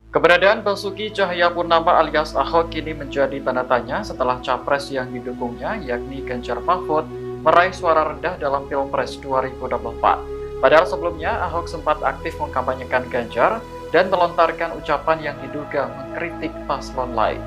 Keberadaan Basuki Cahayapurnama alias Ahok kini menjadi tanda tanya setelah capres yang didukungnya, yakni Ganjar Mahfud, meraih suara rendah dalam Pilpres 2024. Padahal sebelumnya Ahok sempat aktif mengkampanyekan Ganjar dan melontarkan ucapan yang diduga mengkritik paslon lain.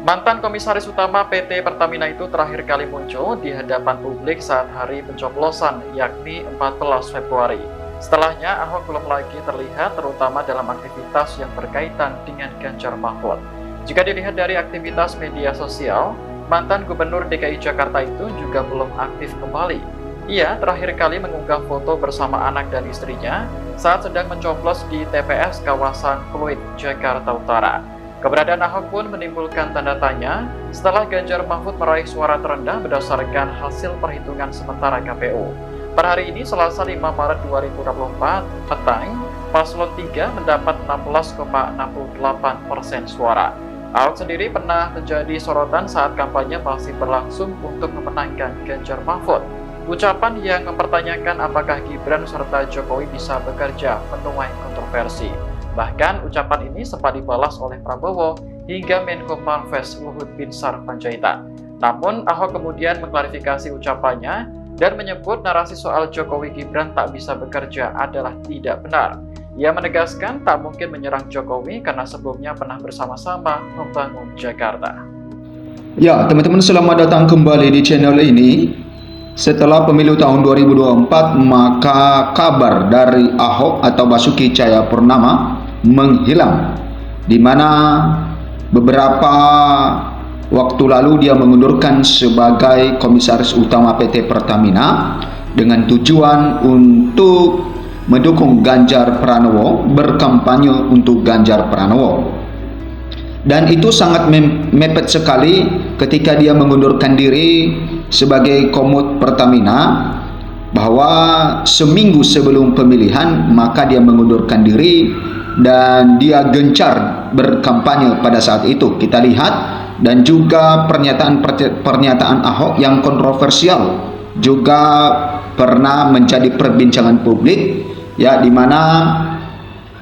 Mantan Komisaris Utama PT Pertamina itu terakhir kali muncul di hadapan publik saat hari pencoblosan, yakni 14 Februari. Setelahnya, Ahok belum lagi terlihat terutama dalam aktivitas yang berkaitan dengan Ganjar Mahfud. Jika dilihat dari aktivitas media sosial, mantan Gubernur DKI Jakarta itu juga belum aktif kembali. Ia terakhir kali mengunggah foto bersama anak dan istrinya saat sedang mencoblos di TPS kawasan Pluit, Jakarta Utara. Keberadaan Ahok pun menimbulkan tanda tanya setelah Ganjar Mahfud meraih suara terendah berdasarkan hasil perhitungan sementara KPU. Per hari ini, Selasa 5 Maret 2024, petang, paslon 3 mendapat 16,68% suara. Ahok sendiri pernah menjadi sorotan saat kampanye masih berlangsung untuk memenangkan Ganjar Mahfud. Ucapan yang mempertanyakan apakah Gibran serta Jokowi bisa bekerja menuai kontroversi. Bahkan ucapan ini sempat dibalas oleh Prabowo hingga Menko Marves Luhut Binsar Panjaitan. Namun Ahok kemudian mengklarifikasi ucapannya dan menyebut narasi soal Jokowi Gibran tak bisa bekerja adalah tidak benar. Ia menegaskan tak mungkin menyerang Jokowi karena sebelumnya pernah bersama-sama membangun Jakarta. Ya, teman-teman, selamat datang kembali di channel ini. Setelah pemilu tahun 2024, maka kabar dari Ahok atau Basuki Cahayapurnama menghilang, di mana beberapa waktu lalu dia mengundurkan sebagai Komisaris Utama PT Pertamina dengan tujuan untuk mendukung Ganjar Pranowo, berkampanye untuk Ganjar Pranowo. Dan itu sangat mepet sekali ketika dia mengundurkan diri sebagai Komut Pertamina, bahwa seminggu sebelum pemilihan maka dia mengundurkan diri dan dia gencar berkampanye pada saat itu. Kita lihat, dan juga pernyataan Ahok yang kontroversial juga pernah menjadi perbincangan publik, ya, di mana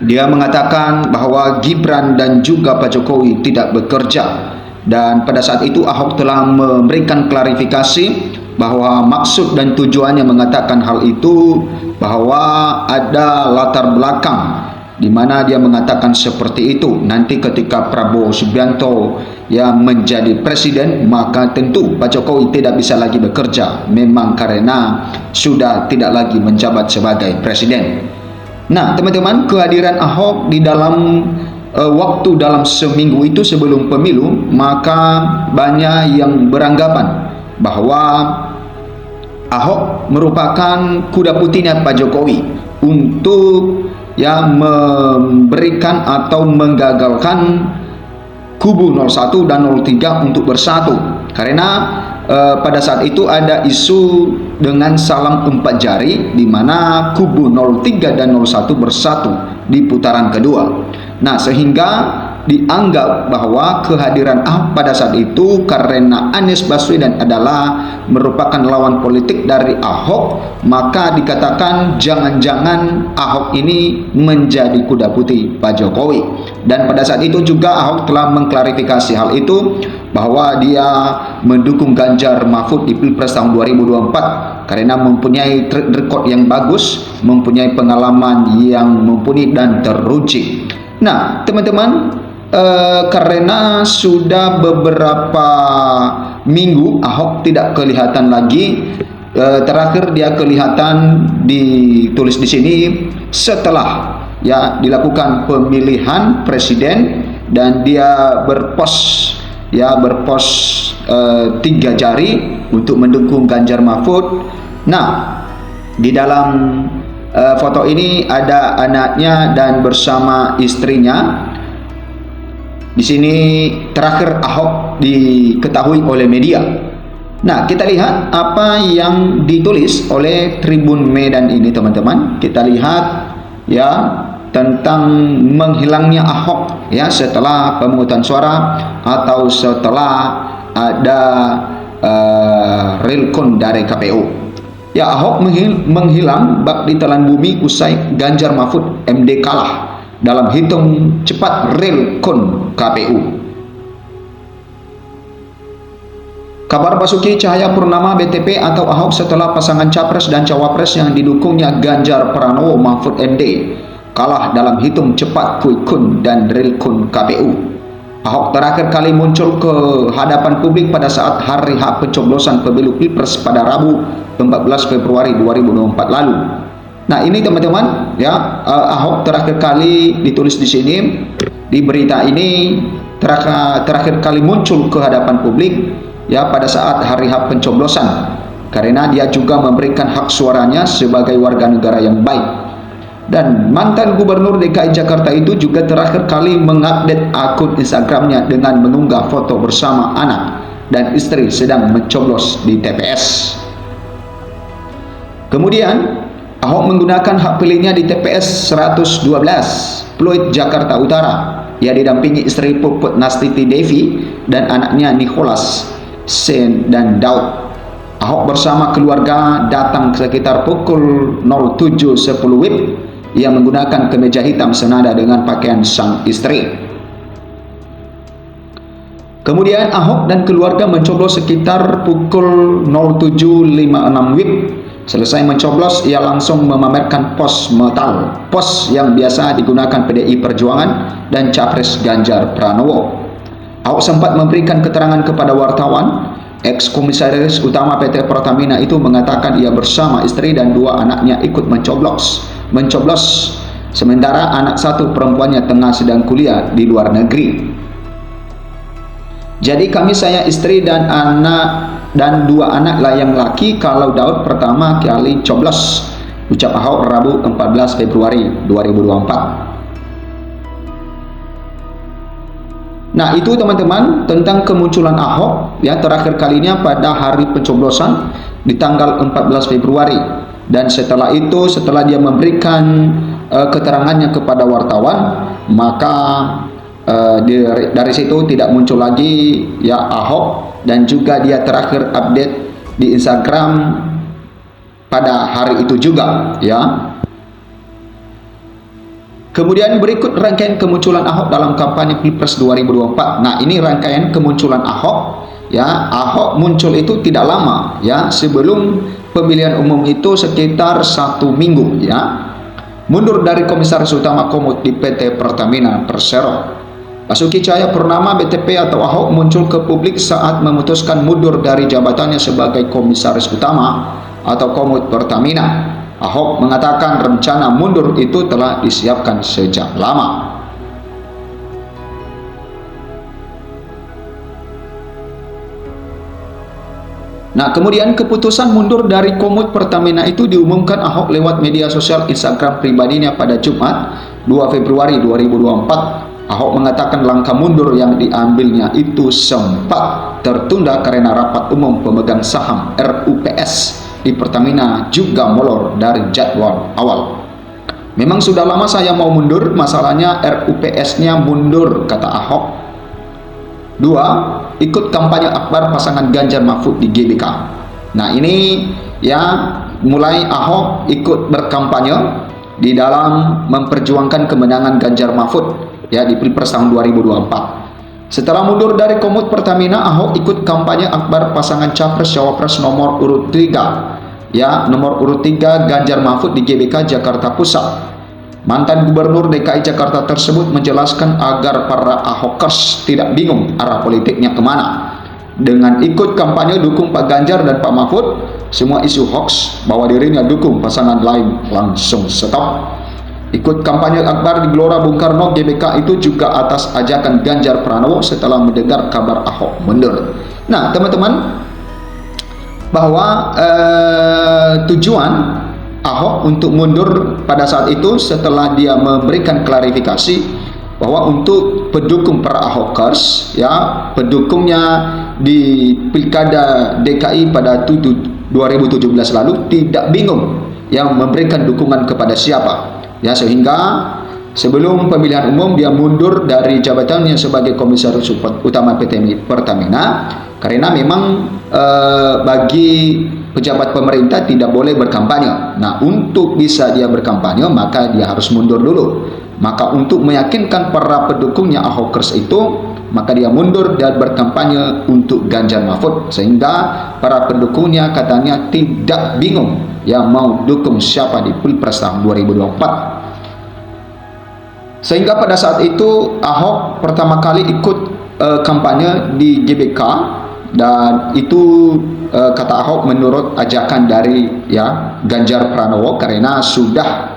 dia mengatakan bahwa Gibran dan juga Pak Jokowi tidak bekerja. Dan pada saat itu Ahok telah memberikan klarifikasi bahwa maksud dan tujuannya mengatakan hal itu bahwa ada latar belakang, di mana dia mengatakan seperti itu. Nanti ketika Prabowo Subianto yang menjadi presiden, maka tentu Pak Jokowi tidak bisa lagi bekerja, memang karena sudah tidak lagi menjabat sebagai presiden. Nah, teman-teman, kehadiran Ahok di dalam waktu dalam seminggu itu sebelum pemilu, maka banyak yang beranggapan bahwa Ahok merupakan kuda putihnya Pak Jokowi untuk memberikan atau menggagalkan kubu 01 dan 03 untuk bersatu. Karena pada saat itu ada isu dengan salam 4 jari, di mana kubu 03 dan 01 bersatu di putaran kedua. Nah, sehingga dianggap bahwa kehadiran Ahok pada saat itu karena Anies Baswedan adalah merupakan lawan politik dari Ahok, maka dikatakan jangan-jangan Ahok ini menjadi kuda putih Pak Jokowi. Dan pada saat itu juga Ahok telah mengklarifikasi hal itu, bahwa dia mendukung Ganjar Mahfud di Pilpres tahun 2024 karena mempunyai track record yang bagus, mempunyai pengalaman yang mumpuni dan teruji. Nah, teman-teman, karena sudah beberapa minggu Ahok tidak kelihatan lagi, terakhir dia kelihatan ditulis di sini setelah ya dilakukan pemilihan presiden, dan dia berpos 3 jari untuk mendukung Ganjar Mahfud. Nah, di dalam foto ini ada anaknya dan bersama istrinya. Di sini terakhir Ahok diketahui oleh media. Nah, kita lihat apa yang ditulis oleh Tribun Medan ini, teman-teman. Kita lihat ya tentang menghilangnya Ahok ya setelah pemungutan suara atau setelah ada real count dari KPU. Ya, Ahok menghilang bak ditelan bumi usai Ganjar Mahfud MD kalah. dalam hitung cepat real count KPU. Kabar Basuki Cahayapurnama BTP atau Ahok setelah pasangan Capres dan Cawapres yang didukungnya Ganjar Pranowo Mahfud MD kalah dalam hitung cepat quick count dan real count KPU. Ahok terakhir kali muncul ke hadapan publik pada saat hari H pencoblosan pemilu Pilpres pada Rabu 14 Februari 2024 lalu. Nah, ini teman-teman ya, Ahok terakhir kali ditulis di sini di berita ini terakhir kali muncul ke hadapan publik ya pada saat hari H pencoblosan, karena dia juga memberikan hak suaranya sebagai warga negara yang baik. Dan mantan Gubernur DKI Jakarta itu juga terakhir kali mengupdate akun Instagramnya dengan mengunggah foto bersama anak dan istri sedang mencoblos di TPS. Kemudian Ahok menggunakan hak pilihnya di TPS 112 Pluit Jakarta Utara. Ia didampingi istri Puput Nastiti Devi dan anaknya Nicholas Sen dan Daud. Ahok bersama keluarga datang sekitar pukul 07.10 WIB. Ia menggunakan kemeja hitam senada dengan pakaian sang istri. Kemudian Ahok dan keluarga mencoblos sekitar pukul 07.56 WIB. Selesai mencoblos, ia langsung memamerkan pos metal, pos yang biasa digunakan PDI Perjuangan dan Capres Ganjar Pranowo. Ahok sempat memberikan keterangan kepada wartawan. Ex-Komisaris Utama PT Pertamina itu mengatakan ia bersama istri dan dua anaknya ikut mencoblos, sementara anak satu perempuannya tengah sedang kuliah di luar negeri. Jadi saya istri dan dua anak lah yang laki kalau Daud pertama kali coblos, ucap Ahok Rabu 14 Februari 2024. Nah, itu teman-teman tentang kemunculan Ahok ya terakhir kalinya pada hari pencoblosan di tanggal 14 Februari. Dan setelah itu, setelah dia memberikan keterangannya kepada wartawan, maka dari situ tidak muncul lagi ya Ahok, dan juga dia terakhir update di Instagram pada hari itu juga ya. Kemudian berikut rangkaian kemunculan Ahok dalam kampanye Pilpres 2024. Nah, ini rangkaian kemunculan Ahok ya. Ahok muncul itu tidak lama ya, sebelum pemilihan umum itu sekitar 1 minggu ya. Mundur dari Komisaris Utama Komut di PT Pertamina Persero. Basuki Cahayapurnama BTP atau Ahok muncul ke publik saat memutuskan mundur dari jabatannya sebagai Komisaris Utama atau Komut Pertamina. Ahok mengatakan rencana mundur itu telah disiapkan sejak lama. Nah, kemudian keputusan mundur dari Komut Pertamina itu diumumkan Ahok lewat media sosial Instagram pribadinya pada Jumat 2 Februari 2024. Ahok mengatakan langkah mundur yang diambilnya itu sempat tertunda karena rapat umum pemegang saham RUPS di Pertamina juga molor dari jadwal awal. Memang sudah lama saya mau mundur, masalahnya RUPS-nya mundur, kata Ahok. 2. Ikut kampanye akbar pasangan Ganjar Mahfud di GBK. Nah, ini ya mulai Ahok ikut berkampanye di dalam memperjuangkan kemenangan Ganjar Mahfud ya di Pilpres tahun 2024. Setelah mundur dari Komut Pertamina, Ahok ikut kampanye akbar pasangan Capres Cawapres nomor urut 3 ya, nomor urut 3 Ganjar Mahfud di GBK Jakarta Pusat. Mantan Gubernur DKI Jakarta tersebut menjelaskan agar para Ahokers tidak bingung arah politiknya kemana. Dengan ikut kampanye dukung Pak Ganjar dan Pak Mahfud, semua isu hoax bahwa dirinya dukung pasangan lain langsung stop. Ikut kampanye akbar di Gelora Bung Karno GBK itu juga atas ajakan Ganjar Pranowo setelah mendengar kabar Ahok mundur. Nah, teman-teman, bahwa tujuan Ahok untuk mundur pada saat itu setelah dia memberikan klarifikasi bahwa untuk pendukung para Ahokers ya, pendukungnya di Pilkada DKI pada 2017 lalu tidak bingung yang memberikan dukungan kepada siapa ya, sehingga sebelum pemilihan umum dia mundur dari jabatannya sebagai Komisaris Utama PT Pertamina karena memang bagi pejabat pemerintah tidak boleh berkampanye. Nah, untuk bisa dia berkampanye, maka dia harus mundur dulu. Maka untuk meyakinkan para pendukungnya Ahokers itu, maka dia mundur dan berkampanye untuk Ganjar Mahfud, sehingga para pendukungnya katanya tidak bingung yang mau dukung siapa di Pilpres tahun 2024. Sehingga pada saat itu Ahok pertama kali ikut kampanye di GBK, dan itu kata Ahok menurut ajakan dari Ganjar Pranowo, karena sudah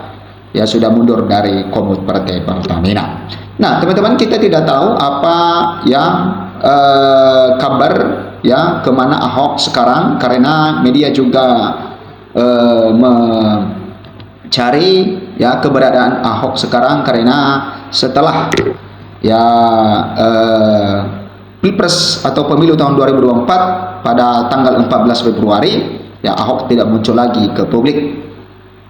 mundur dari komut Partai Pertamina. Nah, teman-teman, kita tidak tahu apa yang kabar kemana Ahok sekarang, karena media juga mencari keberadaan Ahok sekarang, karena setelah Pilpres atau pemilu tahun 2024 pada tanggal 14 Februari Ahok tidak muncul lagi ke publik,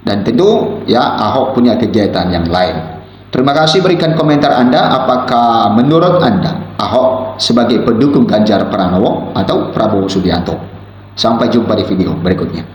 dan tentu Ahok punya kegiatan yang lain. Terima kasih, berikan komentar Anda, apakah menurut Anda Ahok sebagai pendukung Ganjar Pranowo atau Prabowo Subianto. Sampai jumpa di video berikutnya.